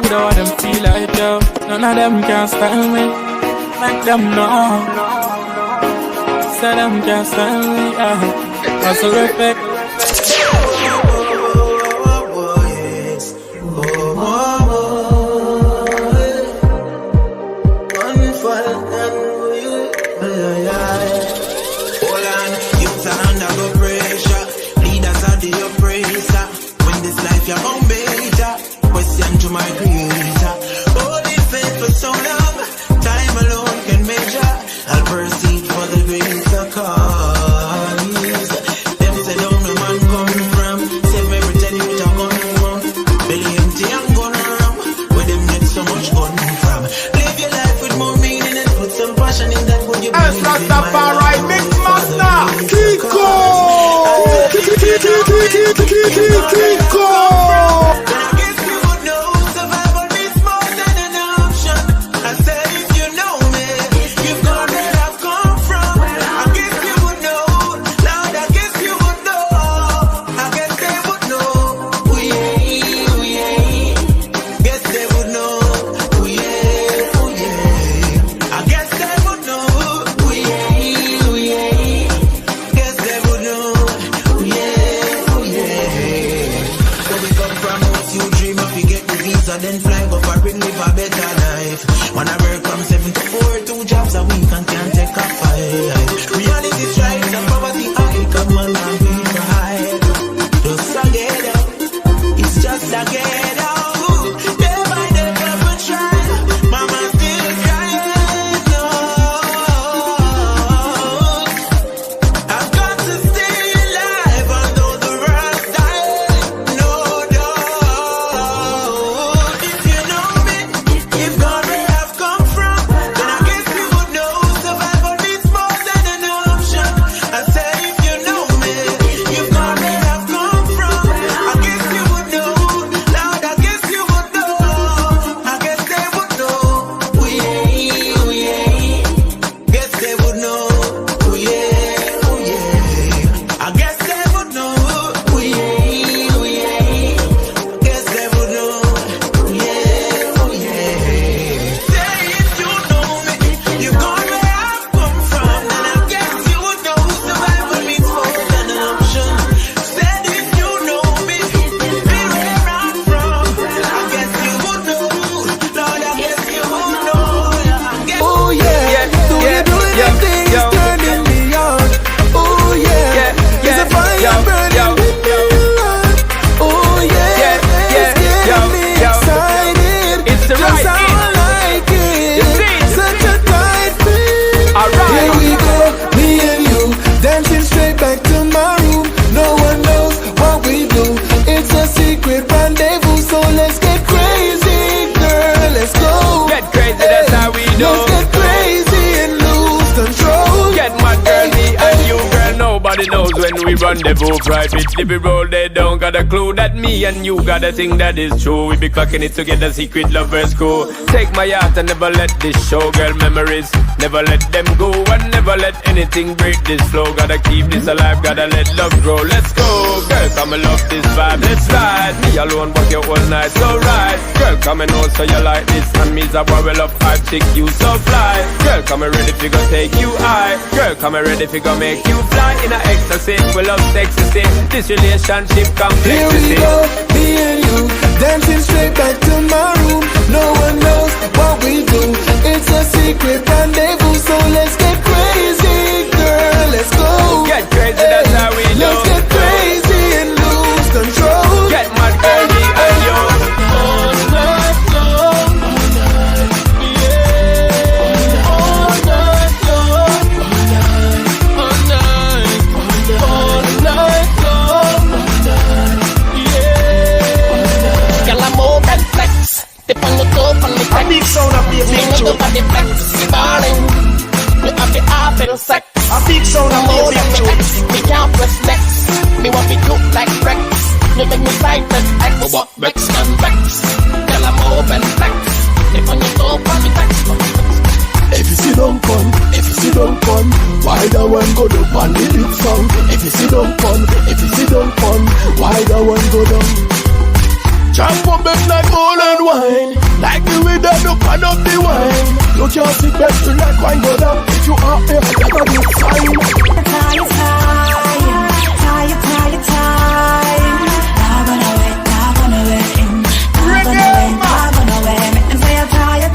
know what them feel like, yo. None of them can style me. Make them know. Say them can't style me, yeah. That's a respect. Your own beta, question to my creator. Holding faith for so long, time alone can measure. I'll proceed for the grace of cause. Them say down the man come from, say me pretend you talk on from. Belly empty and gonna rum, where them get so much gun from. Live your life with more meaning and put some passion in that would you believe in Rastafari MixMaster, Kiko. Then fly go for bring live a better life. When I work from 7 to 4, 2 jobs a week and can't take a 5. Reality strikes and poverty high. Come on and people high. Just a get out. It's just a get out. Day by day people try. Mama still crying. No, I've got to stay alive although the world's dying. No doubt. Knows when we rendezvous private. If we roll, they don't got a clue that me and you got a thing that is true. We be clocking it together, secret lovers go. Take my heart and never let this show, girl memories. Never let them go and never let anything break this flow. Gotta keep this alive, gotta let love grow. Let's go, girl, come and love this vibe. Let's ride, me alone, but you all night, so right. Girl, come and know so you like this. And me's a barrel of 5 chick, you so fly. Girl, come and ready fi go take you high. Girl, come and ready fi go make you fly in a ecstasy, we love ecstasy. This relationship complexity. Here we go, me and you, dancing straight back to my room. No one knows what we do. It's a secret rendezvous, so let's get crazy, girl. Let's go. Get crazy, that's how we do. Let's get crazy and lose control. Get mad, girly, and yo. All night long, all night long, all night long, yeah. Girl, I'm over and flex. Dip on the top on the flex. A big sound of the big tune. Nobody flex, darling. You have the apple sex. A big sound of the big tune. Me can't press next. Me want me look like Rex. You make me fight that X. But what Rex and Rex? Girl, I'm over and flex. Dip on the top on the flex. If you see don't come, if you see don't come, why the one go up on the big song? If you see don't come, if you see don't come, why the one go down? Jump up bend like oil and wine. Like the way that you pan up the wine. You can't sit back to like wine, go down. If you are here, you got a good sign. Tired. Not gonna wait. Not gonna wait. And say I'm tired.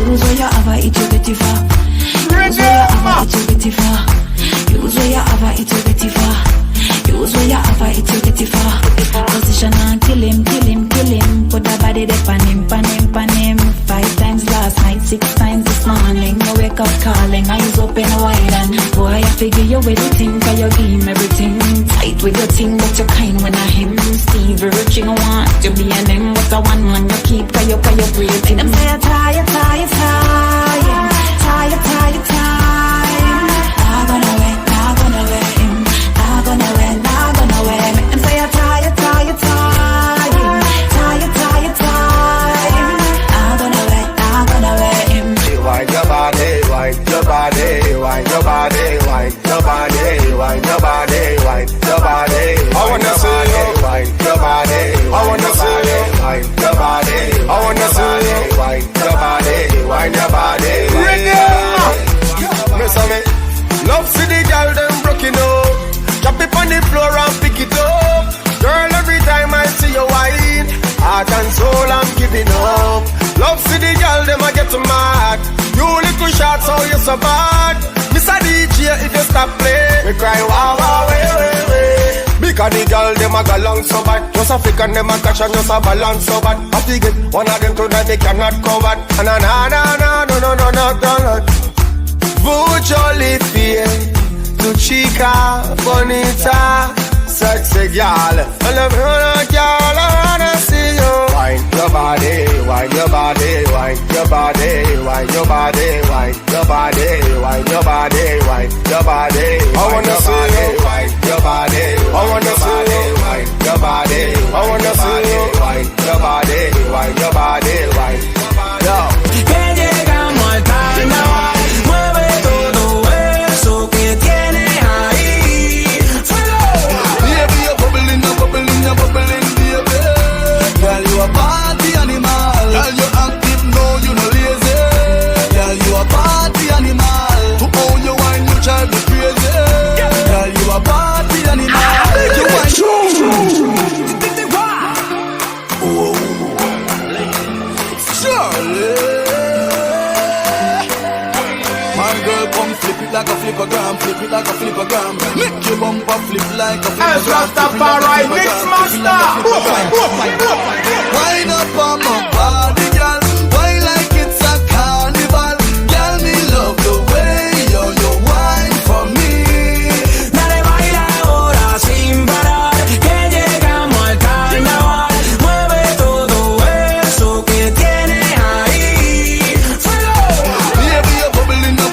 Use what you have, it to get you far. Use what you have, it to get you far. Use what you have, it to get you far. Use what you have, it to get you far. Position and kill him. Put the body there, pan him. 5 times last night, 6 times this morning. You wake up calling, eyes open wide, and boy, I figure you everything, cause you give him everything. Tight with your thing, but you're kind when I him. Steve Virgin, want to be an him, but the one man you keep, cause you're breathing. Them say I'm tired. Not gonna wait. And say I'm tired. Wind your body, wind your body, wind your body, wind your body, wind your body, wind your body. I wanna see you wind your body. I wanna see you wind your body. I wanna see you wind your body, wind your body. Listen me, love see the girl them broken up. Drop it on the floor and pick it up. Girl, every time I see you whine, heart and soul I'm giving up. Love see the girl them I get mad. You little shots, how you so bad. Mr. DJ, if you stop play, we cry wow, way. Because the girl, them a go long so bad. Just African, them a catch and just a balance so bad. I figure one of them tonight, they cannot cover. No. Vujoli fie, tu chica, bonita, sexy girl. I love you, girl, I wanna see you. Wind your body, wind your body, wind your body, wind your body, wind your body, wind your body, wind your body. I wanna see you, wind your body. I wanna see you, wind your body. I wanna see you, wind your body, wind your body, wind your body. Que llegamos al carnaval, mueve todo eso que tiene ahí. ¡Fuego! Baby, you're bubbling, baby. Girl, you a party animal. Girl, you active, no, you no lazy. Girl, you a party animal. To own your wine, you child be crazy. Girl, you a party animal. You wine Charly. My girl, come flip it like a flippergram, flip it like a flippergram. Make your bumper flip like a flippergram. Rastafari MixMaster. Wind up on my body, girl. Wine like it's a carnival. Girl, me love the way you wine for me. Dale, baila ahora sin parar, que llegamos al carnaval. Mueve todo eso que tienes ahí. ¡Fuego! Baby, you're bubbling, baby.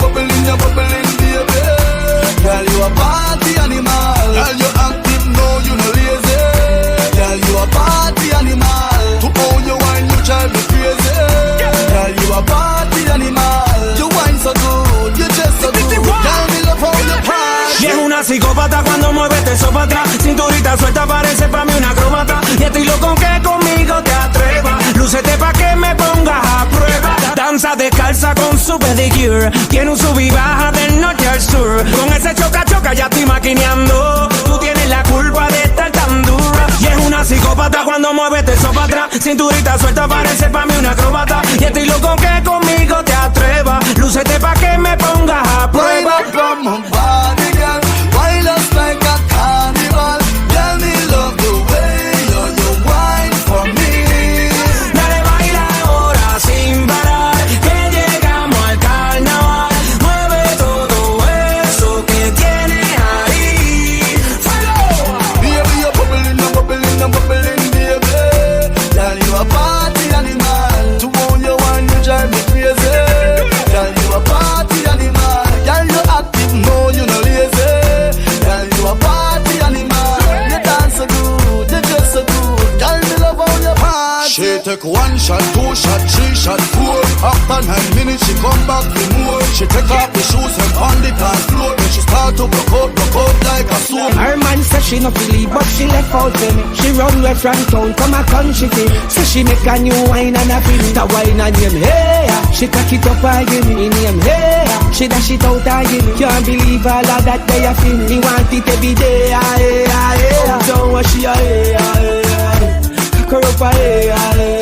Girl, you a party animal. Girl, you active, no, you no lazy. Girl, you a party animal. To own your wine, you child be crazy. Girl, you a party animal. You wine so good, you just so good. Girl, me love how you party. Y es una psicópata cuando mueve eso para atrás. Cinturita suelta parece pa' mí una acróbata. Y estoy loco que conmigo te atrevas. Lúcete pa' que me pongas a prueba. Danza descalza con su pedicure. Tiene un sub y baja del norte al sur. Con ese choca ya estoy maquineando. Tú tienes la culpa de estar tan dura. Y es una psicópata cuando mueve eso para atrás. Cinturita suelta parece pa' mí una acróbata. Y estoy loco que conmigo te atrevas. Lúcete pa' que me pongas a prueba. Wind up on my body, girl. Wind us like a carnival. Girl, me love the way you wine for me. Dale, baila ahora sin parar, que llegamos al carnaval. Mueve todo eso que tienes ahí. ¡Fuego! Baby, you're bubbling, baby. Girl, you a party animal. To own your wine, you drive me crazy. Girl, you a party animal. Girl, you active, no, you no lazy. Girl, you a party animal. You dance so good, you just so good. Girl, me love how you party. She take 1 shot, 2 shot, 3 shot, 4. After 9 minutes, she come back for more. She take off the shoes and on the dance floor. Then she start to broke out like a sword. Her man said she not believe, but she left out to me. She run away from town, come a country thing. So she make a new wine and a feel. The wine and name, hey. She cock it up and give me name, hey. She dash it out and give me. Can't believe all of that they a feel. Me want it every day, hey, hey. Don't want she, hey, hey. Cock her up, hey, hey.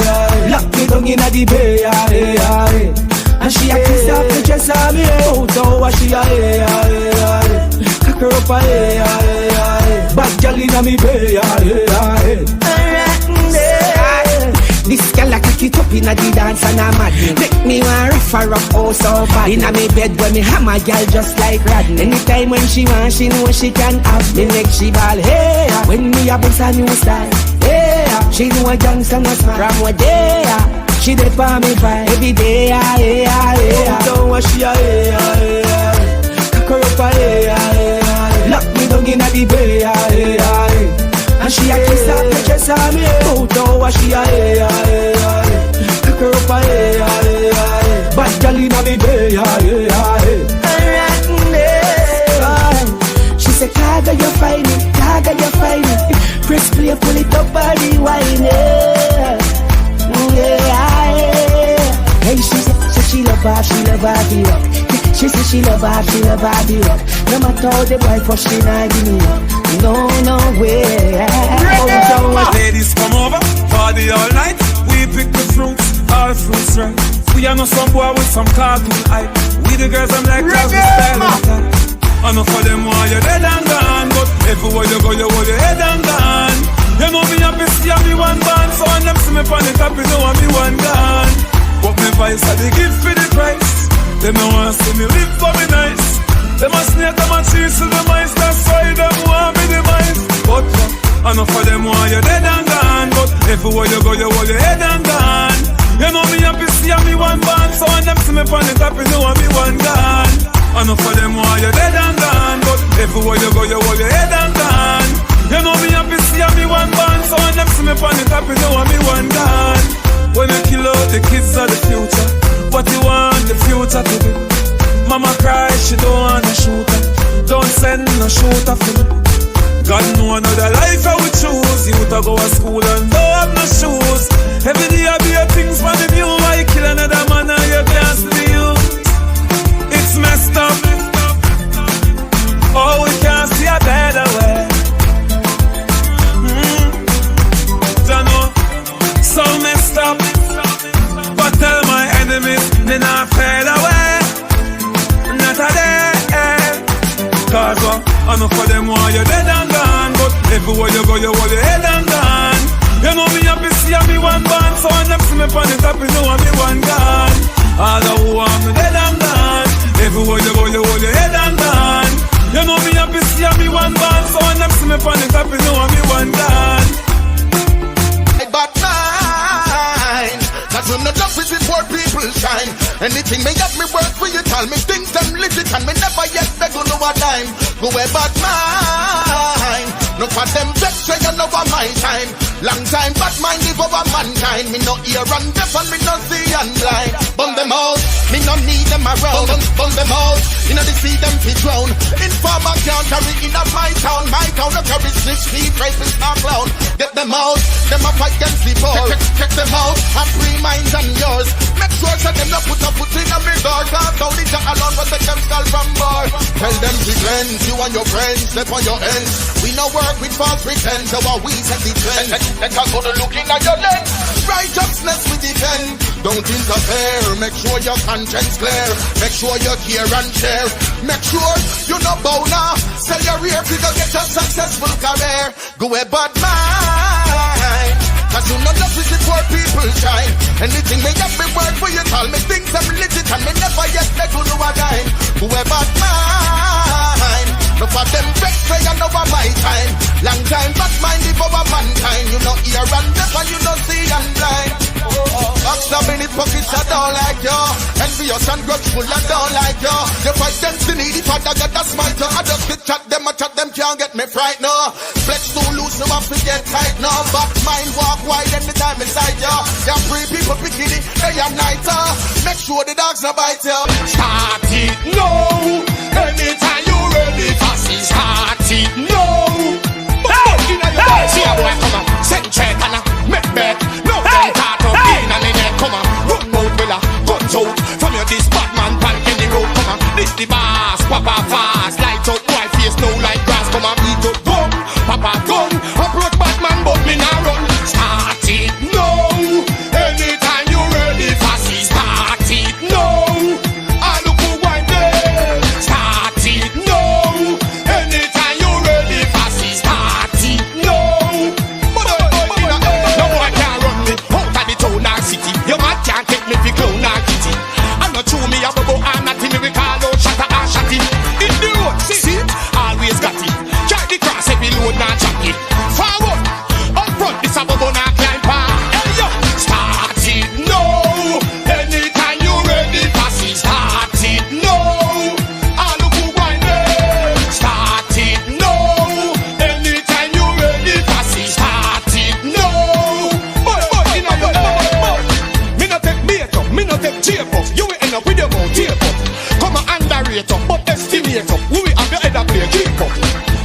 Lock me down in the bay, hey, hey. And she a kiss off the dress on me. Oh, don't want she, hey, hey. Cock her up, hey, hey. Bad girl inna me bay, hey, hey. This girl a cock it up inna the dance and I'm mad. Make me want rough her up, oh so bad. Inna me bed when me hammer girl just like Rodney. Anytime when she want, she know she can have me. Make she ball, hey. When me a bounce a new style, hey. She know a gangster no smile. From what day, she dey for me fight every day, hey, hey. Don't want she, hey, hey. Cock her up, hey, hey. Lock me down inna the bay, hey, hey. And she a kiss off the dress on me. Don't want she, hey, hey. Cock her up, hey, hey. Bad girl inna me bay, hey, hey. She say, Khago, you find me, Khago, you find me. Press play, pull it up, body wine, yeah. Hey, she said she love her, the rock. She said she love her, the rock. No matter how the boy for she not give me up. No way. Ladies come over, party all night. We pick the fruits, all fruits right. We are no some boy with some cartoon hype. We the girls I'm like girls with style like that. I know for them why you're dead and gone, but everywhere you go you hold your head and gone. You know me happy see me one band, so when them see me on the top you know I'm me one gone. But me vice are the gift for the price. Them no want see me live for me nice. Them a snake, them a cheese to the mice. That's why them want me the mice. But I know for them why you're dead and gone, but everywhere you go you hold your head and gone. You know me happy see me one band, so when them see me on the top you know I'm me one gone. I know for them why you're dead and gone, but everywhere you go you hold your head and gone. You know me happy see me one band, so when them see me on the top you know I'm me one gone. When you kill out the kids of the future, what you want the future to be? Mama cry, she don't wanna shoot her. Don't send no shooter for me. God know another life I would choose. You to go to school and don't have no shoes. Every day I be a things for the view. Why you kill another man and you can't see you? It's messed up. Oh, we can't see a better way. Don't know. So messed up. But tell my enemies they not fade away. Not a day. Cause I know for them why you're dead and gone, but everywhere you go you hold your head and gone. You know me happy see me one band, so when them see me on the top you know I'm me one gone. All the who want me dead and gone. Everywhere you go you hold your head and gone. You know me happy see me one band, so when them see me on the top you know I'm me one gone. But mine, cause I'm not just with poor people shine. Anything may get me work for you, tell me things them legit and me never yet beg on no time. Go away but mine, no for them vex say you know my time. Long time but mine live over mankind. Me no ear and deaf and me no see and blind. Bum them out, me no need them around. Bum them out, you know they see them fi drown. Informer can't carry in a my town. My town no carry snitch, thief, rapist, or clown. Get them out, them a fight against the ball. Check them out, and free minds and yours. Make sure that them no put a foot in a me door. Cause only Jah alone will take them skull from bar. Tell them to cleanse, you and your friends, step on your ends. We no work with false pretense, so we set the trend. Let us go to looking at your lens. Righteousness we defend. Don't interfere, make sure your conscience clear. Make sure you care and share. Make sure you no bow now. Sell your rear to go get a successful career. Go a bad mind. Cause you know love is the poor people shine. Anything may get me work for you, tell me things I'm legit and me never yet let you know a dime. Go a bad mind. No for them vex say you know my time. Long time but mine live over mankind. You know ear and deaf and you know see and blind. Box up in the pockets I don't like you. Envious and grudgeful I don't like you. You fight them to need if I get a smite. I just chat them can't get me fright no. Flex too loose so I forget tight no. But mine walk wide and the time inside you. You free people picking it day and night. Make sure the dogs no bite you. Start it now. Anytime you ready for see, start it now. Hey, see a boy come on, send check and make bet. No them cat up in and in there, come on. Run out villa, guns out. From your this Batman pan in the road, come on. This the boss, papa fast. Light up, white face, no like grass. Come on, beat up, gun, papa gun. Approach Batman, but me nah run. Start it now. Anytime you ready for see, start it now. I look who wine there. Start it now. Anytime you ready for see, start it now. No boy can't run me out of the town or city. Your man can't take me for clown or kitty. I'm not true me a bubble, I'm not in me call out shatter or shotty. In the road, see it, always got it. Carry the cross every load not chop it. Forward, up front, this a bubble not climb par. Hey yo, start it now. Anytime you ready for see, start it now. All look who wine there. Start it now. Anytime you ready for see, start it now. Me no take bait up, me no take tape up. You will end up with your mouth tape up. Come on underrate up, but estimate up. We will have your head up play keep up.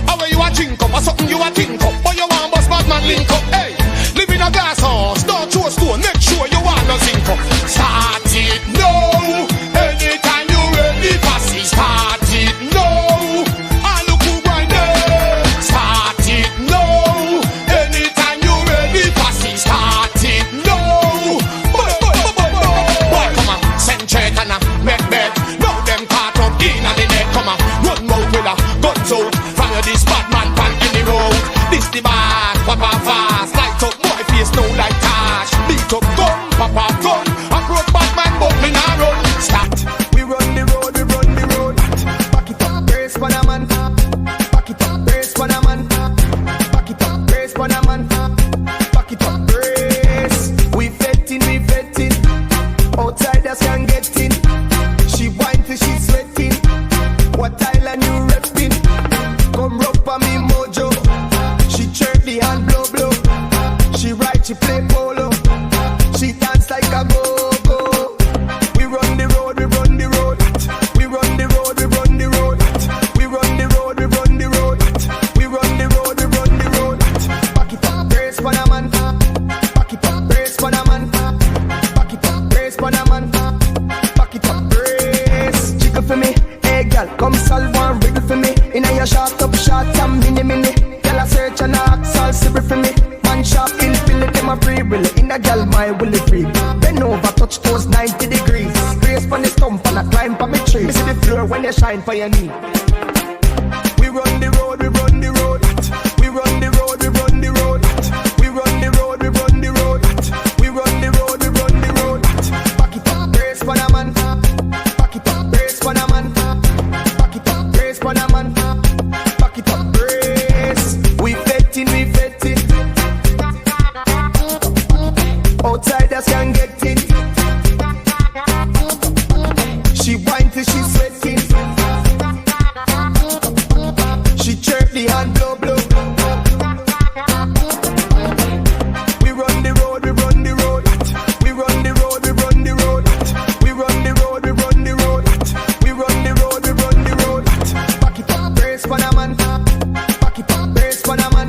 How you a drink up, or something you a think up. But you want bust bad man link up. Hey, live in a glass house, don't throw a stone. Make sure you want no zinc up. Start it now. Anytime you ready for see, start it now. I look who wine there. Start it now. Anytime you ready for see, start it now. Boy, come on, send check and make bet. Now them caught up in and the neck. Come on, run mouth with a guns out. From your this Batman pan any road. This the bad, papa fast. Light up, boy face no like tash. Beat up gun, papa gun. Approach Batman, but me nah run. Start. We run the road, we run the road. Back it up, brace for the man. Back it up, brace for the man. Back it up, brace for the man. Back it up, brace. We vetting, we vetting. Outsiders can get in. She whine till she sweating. What island you repping? Come rub on me mojo. She chirp the hand blow blow. She ride, she play polo. She dance like a go-go. We run the road, we run the road. We run the road, we run the road. We run the road, we run the road. We run the road, we run the road. Back it up, brace for the man. Back it up, brace for the man. Back it up, brace for the man. Back it up, brace. Jiggle for me, hey girl, come solve one riddle for me. Inna your shot up, shot and mini. Girl a search and a ask all silver for me. Man sharp in Philly, them a free will. Inna girl my willy free. Bend over, touch toes 90 degrees. Brace for the stump and a climb for me tree. Me see the floor when you shine for your knee. We run the road, we run the road. We run the road, we run the road. We run the road, we run the road. We run the road, we run the road. Back it up, brace for the man. Back it up, brace for the man. Back it up, brace for the man. Back it up, brace. We vetting, we vetting. Outsiders can get in. She whine till she sweating. She chirp the hand blow blow. We run the road, we run the road. We run the road, we run the road. We run the road, we run the road. We run the road, we run the road. Back it up, brace for the man. Back it up, brace for the man.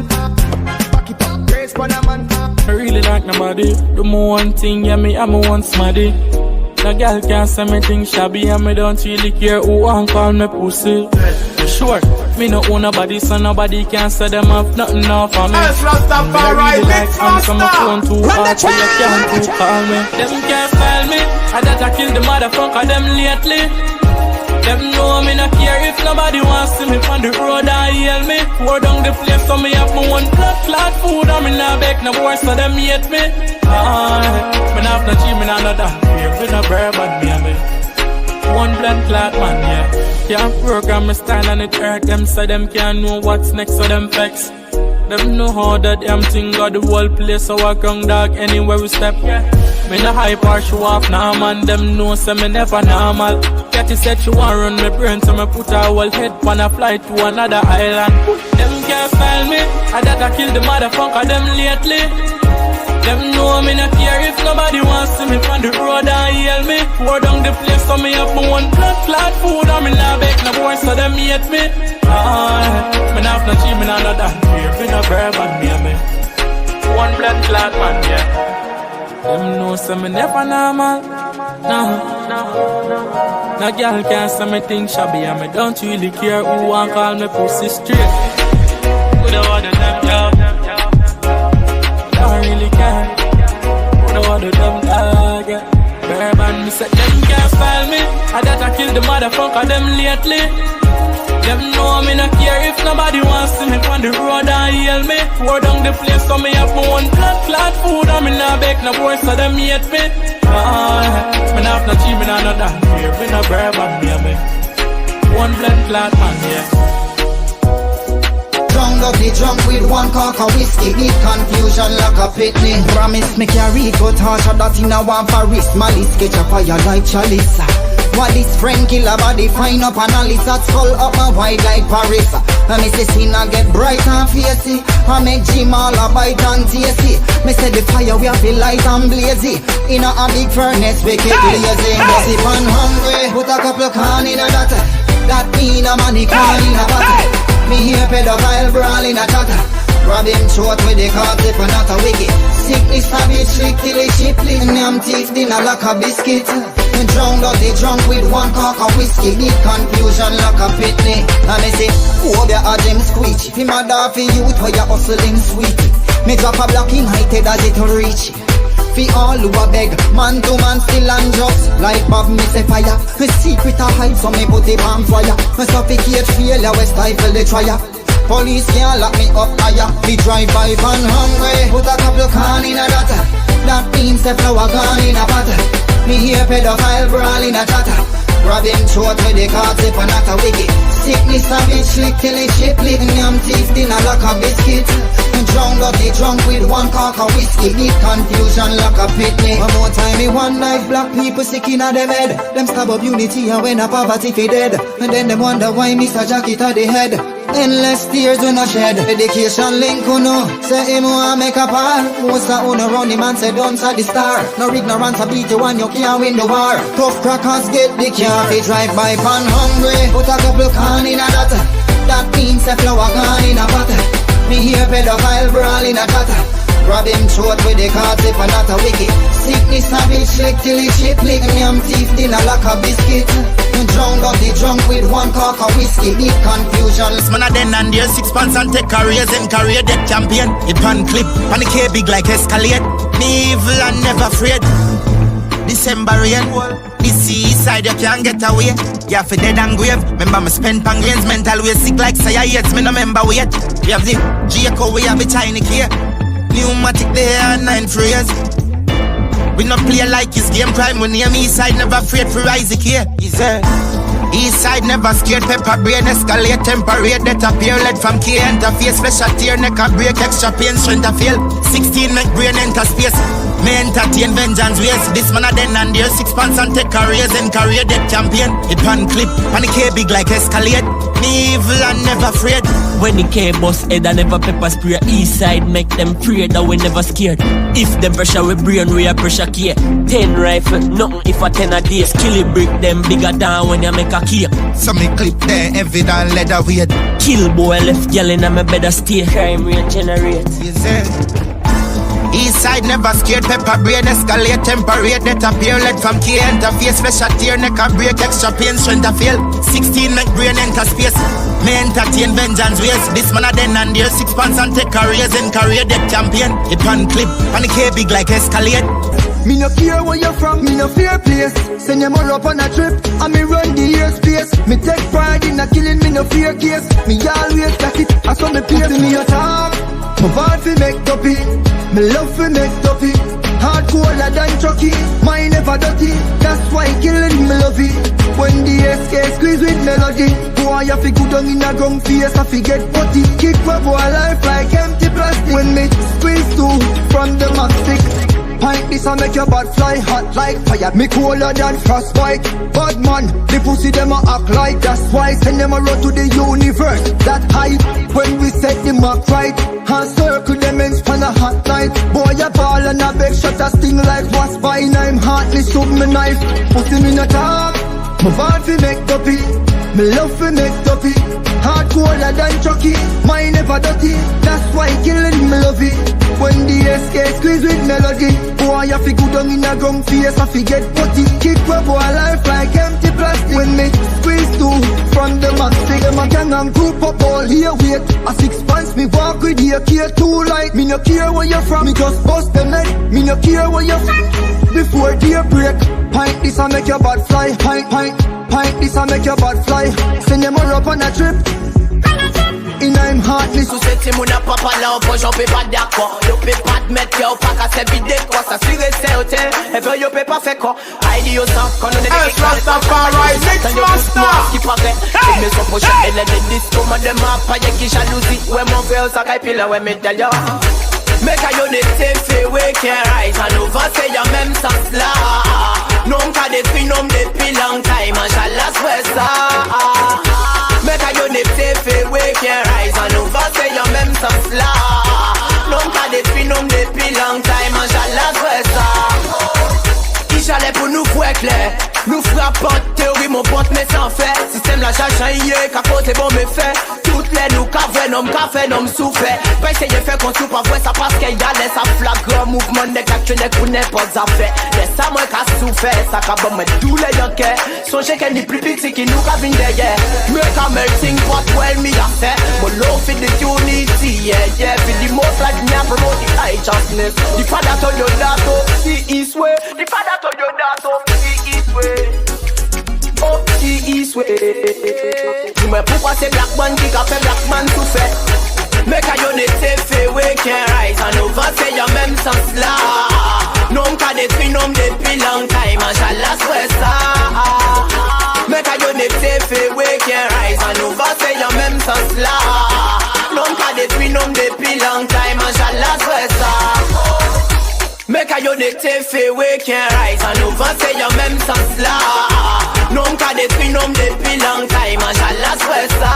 Back it up, brace for the man. I really like nobody. Do more one thing, yeah, me, I'm a one smarty. No girl can't say me think shabby, and me don't really care who want call me pussy. Sure, me no own nobody, so nobody can say them have nothing off for me. Rastafari MixMaster. My phone too hard, so you can't too call me. Them can't style me, I that I kill the motherfucker them lately. Them know me not care if nobody wants to see me on the road and hail me. Pour down the place so me have my one blood clot food and me not beg no more so them hate me. Me not have no cheap, me not no damn fear. We no bourbon, baby. One blood clot man, yeah. Can't program my style and it hurt them so them can't know what's next so them vex. Them know how that damn thing got the whole place so I come dog anywhere we step, yeah. Me no hype or show off, nah man. Them know say me never normal. Catty said she want run me brain, so me put her whole head on a flight to another island. Them can't style me, I that I kill the motherfucker them lately. Them know me not care if nobody wants to see me from the road and hail me. Pour down the place so me have my one blood food and me not beg no boy so them hate me. Me not have no cheap, me not no damn fear. Me no bourbon near me. One blood clot man, yeah. Them know say me never normal. No girl can't say me think shabby and me don't really care who want call me pussy straight. We don't want them job. Don't really care. We don't want them dog. Bourbon, me say them can't style me. I that I kill the motherfucker them lately. Them know me not care if nobody wants to see me on the road and hail me. Pour down the place so me have my one blood food and me not beg no boy so them hate me. Me not have no cheap, me not no damn fear. Me no bourbon near me. One blood man, yeah. Drunk up the drunk with one cock of whiskey. Need confusion like a pitney. Promise me carry go touch a that in a one for wrist. Malice catch a fire like Jalys. What this friend kill a body fine up and all this that skull up my white like Paris. And me say Sina get bright and facey. I make Jim all a bite and tasty. Me say the fire we have feel light and blazy. In a big furnace we keep lazy. Bossy pan hungry. Put a couple of corn in a that. That mean a money call in a butter. Me hear pedophile brawl in a chatter. Grab him throat with the card if not a wicked. Sickly savage slick till he shiply. Name teeth dinner like a biscuit. Me drowned out the drunk with one cock of whiskey. Need confusion like a pitney. And me say, oh there are Jim squeechy. Fi mother fi youth where you hustling sweetie. Me drop a block in height as it reach. Fi all who a beg, man to man still and drugs. Like Bob me say fire. Me secret a hide so me put it on fire. Me suffocate failure we stifle the trial. Police can't lock me up higher. Me drive by van hungry. Put a couple of corn in a that. That means the flour gone in a pot. Me hear pedophile brawl in a chatter. Grab him throat with the cards if not a wicked. Sickness savage slick till he shiply. Name teeth dinner like a biscuit. Me drowned up the drunk with one cock of whiskey. Need confusion like a pitney. One more time me one life black people sick in a them head. Them stab up unity and when a poverty fi dead. And then them wonder why Mr. Jacket at the head. Endless tears we no shed. Education link uno. Say him want make a par. Most a uno run him and say don't at the star. No ignorance a beat you and you can't win the war. Tough crackers get the car. They drive by pan hungry. Put a couple can in a that. That means the flour gone in a pot. Me hear pedophile brawl in a chatter. Grab him throat with the cards if not a wicked. Sickness savage slick till he shiply. Name teeth dinner like a biscuit. Me drowned up the drunk with one cock of whiskey. Need confusion. Man a den and there 6 pants and take careers and career dead champion. It pan clip and the K big like Escalade. Me evil and never afraid. December rain. The seaside you can't get away. You have to dead and grave. Remember me spend pangrains mental way sick like say I hate me no remember wait. We have the Jacob, we have the China key. Pneumatic there and 9 phrase. We not play like his game crime. We name Eastside never afraid for Isaac here. Eastside never scared. Pepper brain escalate temperate. That appear lead from K interface. Special tear neck a break. Extra pain strength to fail. 16 make brain enter space. Me entertain vengeance ways. This man a den and there 6 pants and take careers and career dead champion. It pan clip and the K big like Escalade. Me evil and never afraid. When the K bust head and never pepper spray. Eastside make them afraid that we never scared. If them pressure we brain we a pressure key. 10 rifle, nothing if a 10 a day. Skillibeng them bigger down when you make a key. So me clip there heavy than leather weight. Kill boy left gyal in a me better stay. Crime rate generate. Eastside never scared. Pepper brain escalate temperate. That appear lead from K interface. Special tear neck a break. Extra pain strength to fail. 16 make brain enter space. Me entertain vengeance ways. This man a den and there 6 pants and take careers and career dead champion. It pan clip and the K big like Escalade. Me no care where you're from, me no fear place. Send them all up on a trip, and me run the airspace. Me take pride in a killing, me no fear case. Me always got it, I saw me peers. Me a talk, my bad fi make Duppy. Me love fi make Duppy. Hard colder than Chucky, mine never dirty. That's why killing me love it. When the SK squeeze with melody, boy you fi go down in a ground face, I fi get putty. Kick my boy life like empty plastic. When me squeeze too from the mastic. Pint this and make your bad fly hot like fire. Me cooler than frostbite. Bad man, the pussy them a act like. That's why send them a run to the universe. That high when we set them up right. And circle them and span a hot light. Boy a ball and take shot a sting like wasp by I'm heartless of my knife. Pussy me no talk. My band fi make Duppy. Me love fi make Duppy. Hardcore than Chucky. Mine never dirty. That's why killing me love it. When the SK squeeze with melody, boy you fi go down in a ground face, I fi get putty. Kick where boy life like empty plastic. When me squeeze too from the max, take them a gang and group up all here. Wait, a 6 pants me walk with here, care too light. Me no care where you from, me just bust the neck. Me no care where you from. Before day break, pint this and make your bad fly. Pint this and make your bad fly. Send them all up on a trip. In I'm heartless. Sous cette mouna papa là on j'en peux pas d'accord. Yo peux pas te mettre y'a pas qu'à se vider quoi. Ça suit c'est hôtel. Et puis yo peux pas faire quoi. Aïe yo sang quand on est des Rastafari MixMaster qui paraît. Les maisons prochaines et les discours. Madame a pas y'a qui jalousie. Ouais mon frère ça caille pile ouais mais d'ailleurs. Mais quand y'en était fait ouais qui rise. À nous va c'est y'a même sens là. Non qu'à des filles non depuis longtemps. Manjalas ouais ça. Mais quand y'en était fait ouais qui rise. À nous va c'est y'a même sens là. Non qu'à des filles non depuis longtemps. Manjalas ouais ça. Il j'allais pour nous voir clair. Nous frappons théorie mon pote mais sans fait. Système la jajaïe qu'à côté bon me fait. Toutes les nous café nom souffert. Pas essayer faire qu'on soupe à voir ça parce qu'il y a les ça flagrant mouvement n'est pour n'importe affaire. Laisse ça moi qu'à souffert. Ça qu'a bon me tous les yonkers. Songez qu'elle n'est plus petit qui nous cabine derrière. Me qu'à melting pot well me a fait. Mon love for the unity yeah. For the most like me a promote the righteousness. The father told you that the east way. The father told you that the east way. Oh, the east way. Mais pourquoi c'est black man qui a fait black man tout fait? Mais quand y'en était fait, ouais, qui rise. À nous va c'est y'a même sens là. Non qu'à des filles, non depuis longtemps. Manjalas ouais ça. Mais quand y'en était fait, ouais, qui rise. À nous va c'est y'a même sens là. Non qu'à des filles, non depuis longtemps. Manjalas ouais ça. Mais quand y'en était fait, ouais, qui rise. À nous va c'est y'a même sens là. Non qu'à des filles, non depuis longtemps. Manjalas ouais ça.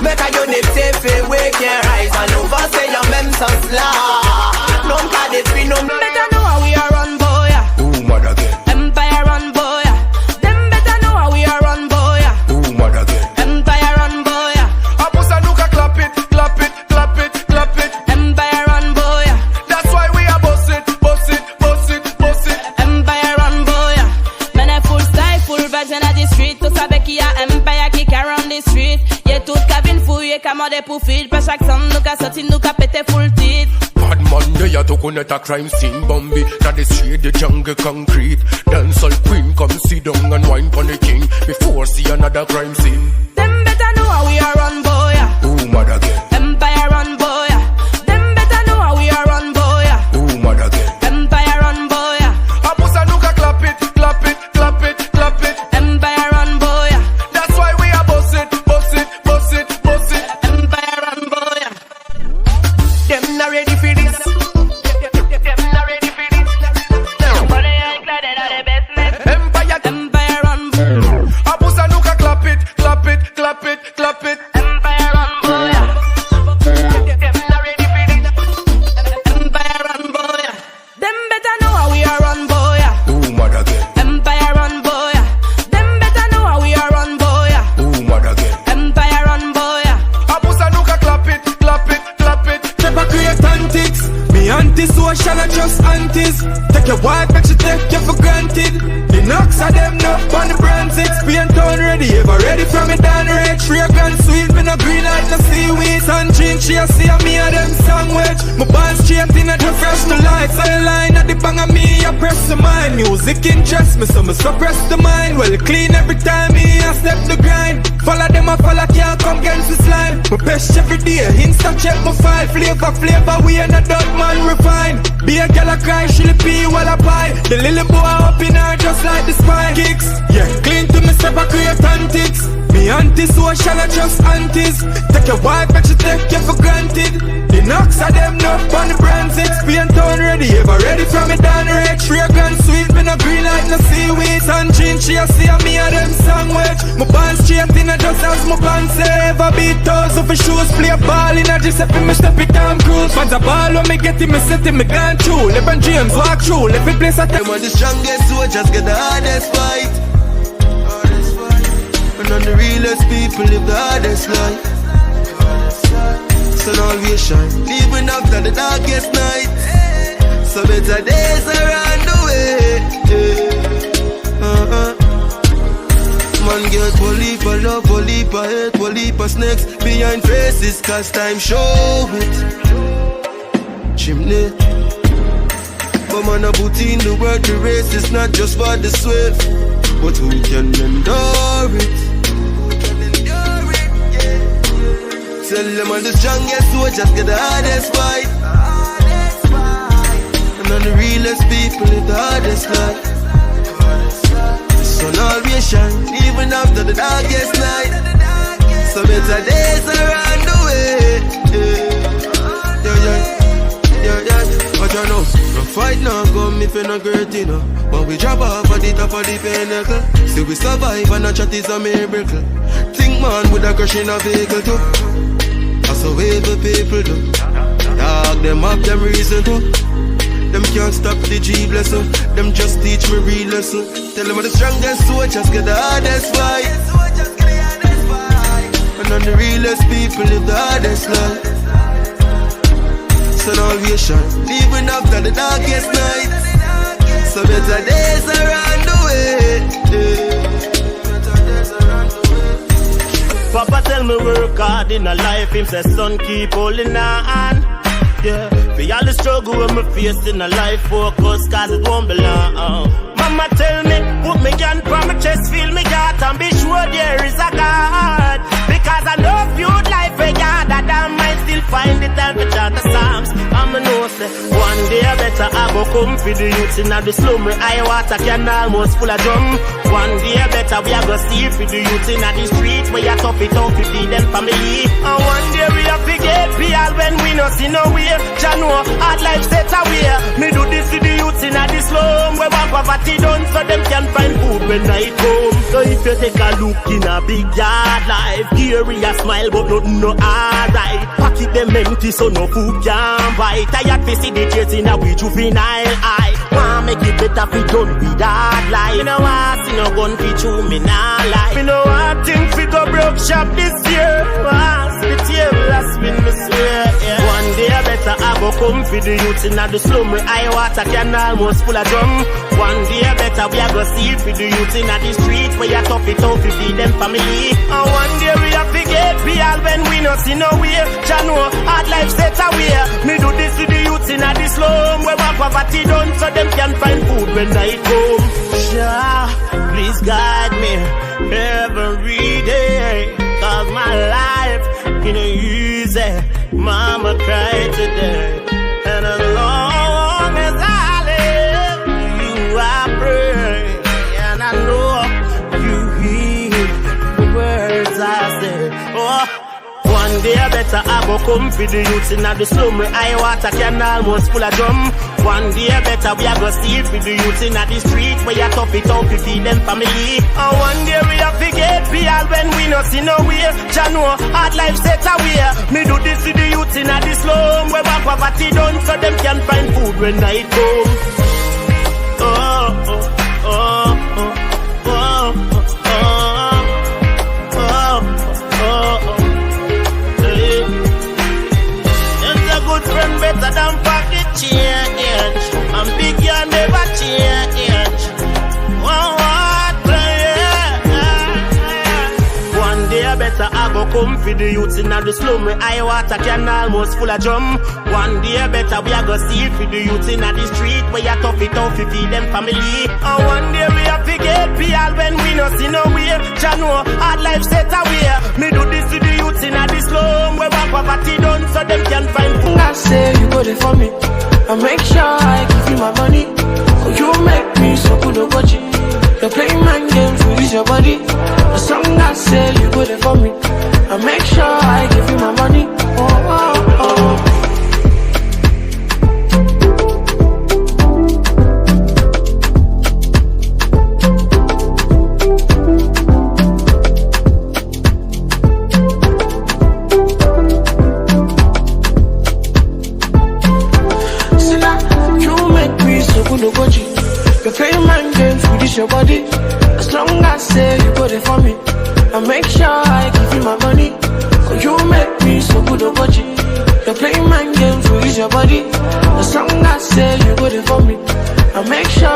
Mais quand y'en était fait, ouais, qui rise. À nous va c'est y'a même sens là. Non qu'à des filles, non. Better know how we are run boy. Ooh, mother again. Empire run boy. Them better know how we are run boy. Ooh, mother again. Empire run boy. Apusa nuka clap it, clap it, clap it, clap it. Empire run boy. That's why we are boss it, boss it, boss it, boss it. Empire run boy. Men a full style, full vibes in the street. Tout ça qui a empire qui carry on the street. Y'a toute cabine fouille, commande pour feed. Pas chaque son, nous qu'a sorti, nous qu'a pété full titre. Bad man, they are to connect a crime scene. Bambi, now the street, the jungle concrete. Dancehall queen, come sit down and wine for the king. Before see another crime scene. Them better know how we are run boy. Ooh, mother again. Empire run boy. Them better know how we are run boy. Ooh, mother again. Empire run boy. Apusa nuka clap it, clap it, clap it, clap it. Empire run boy. That's why we are boss it, boss it, boss it, boss it. Empire run boy. Them not ready for this. Them not ready for this. But they ain't glad they are the best man. Empire run boy. Apusa nuka clap it, clap it, clap it, clap it. Empire run boy. Them not ready for this. Empire run boy. Them better know how we are run boy. Ooh, mother again. Empire run boy. Them better know how we are run boy. Ooh, mother again. Empire run boy. Apusa nuka clap it, clap it, clap it. Never create antics. Me anti-social and just antis. Take your wife, make she take you for granted. The knocks of them not on the brand 6. Paint town ready, ever ready from me down the red. Fragrant sweet, me no green like no seaweed. Sunshine, she a see me a them sandwich. My band straight in at the fresh to light. Fire line at the bang of me, I press the mind. Music interest me, so me suppress the mind. Well clean every time me, I step the grind. Follow them, I follow, can't come against the slime. My best every day, Insta check my file. Flavor, we ain't a dot man refine. Be a gal a cry, she the pee while I buy. The little boy up in her just like the spine. Kicks, yeah, clean to me, step a create antics. Me anti-social and just antis. Take your wife, but she take you for granted. The knocks of them not on the brand 6. Paint town ready, ever ready from me down the red. Fragrant sweet, me no green like no seaweed. Sunshine, she a see me a them sandwich. My band straight in a just as my band say. Ever beat 1,000 off his shoes, play a ball in a Giuseppe, me step it down cruise. But the ball when me get him, me set him, me gone through. LeBron James walk through, let me place a time. Them are the strongest soldiers, get the hardest fight. And on the realest people live the hardest life. Sun always shine, even after the darkest night. So better days are on the way. Man get polipa love, polipa hate, polipa snakes behind faces, cause time show it. Chimney. But man a put in the work, the race is not just for the swift, but who can endure it. Tell them all the strongest soldiers get the hardest fight. And on the realest people live the hardest life. The sun always shine, even after the darkest night. So better days are on the way. But you know, no fight now come if you're not great, you know. But we drop off at the top of the pinnacle. Still we survive and a chat is a miracle. Think man with a crush in a vehicle too. That's the way the people do. Dog, them have them reason to. Them can't stop the G blessing. Them just teach me real lesson. Tell them the strongest soldiers get the hardest fight. And on the realest people live the hardest life. Sun always shine, even after the darkest night. So better days are on the way. Papa tell me work hard in a life, him say son keep holding on. Yeah, for all the struggle when me face in a life, focus cause it won't belong. Mama tell me, put me hand on my chest, feel me heart and be sure there is a God. Because I know feud life a God that I might still find the time to chant the Psalms. I'm a know say, one day I better I go come for the youth in the slum. I water can almost full of drum. One day I better we are go see for the youth in the street where you tough it out to feed them family. And one day we have to get real when we no see no way. Jah know hard life set away. Me do this to the youth in the slum where one poverty done so them can find food when night come. So if you take a look in a big yard life, Gary a smile but nothing no alright. Pocket them empty so no food can buy. Tired to see the kids in a we juvenile eye. Want make it better fi done with hard life. Me no want see no gun fi chew me nah lie. Me no want think fi go broke shop this year. Want see the table last spin me swear. Yeah. One day I better I go come for the youth in the slum where I water can almost full of drum. One day I better we a go see for the youth in the street where you tough it out to feed them family. And one day we have to get real when we no see no way. Jah know hard life set away. Me do this to the youth in the slum where one poverty done so them can find food when night come. Jah, please guide me every day, cause my life ain't easy. Mama cried today, and as long as I live, you I pray, and I know you hear the words I say. Oh. One day I better I go come for the youth in the slum where I water can almost full of drum. One day I better we a go see for the youth in the street where you tough it out to feed them family. And one day we have to get real when we no see no way. Jah know hard life set away. Me do this to the youth in the slum where one poverty done so them can find food when night come. Oh, oh, oh, oh, oh, oh, oh, oh, oh. Good friend better than pocket change. And big you never change. One day I better I go come for the youth in the slum where I water can almost full of drum. One day I better we a go see for the youth in the street where you tough it out to feed them family. And one day we have to get real when we no see no way. Jah know hard life set away. Me do this to the youth in the slum where one poverty done so them can find food. I say you go there for me, I make sure I give you my money. Oh, you make me so good to watch it. You're playing mind games with use your body. The song I say you go there for me, I make sure I give you my money. Oh, oh, oh. this your body. As long as say you go there for me, I make sure I give you my money. Cause you make me so good to watch it. You're playing mind games, release your body. As long as say you go there for me, I make sure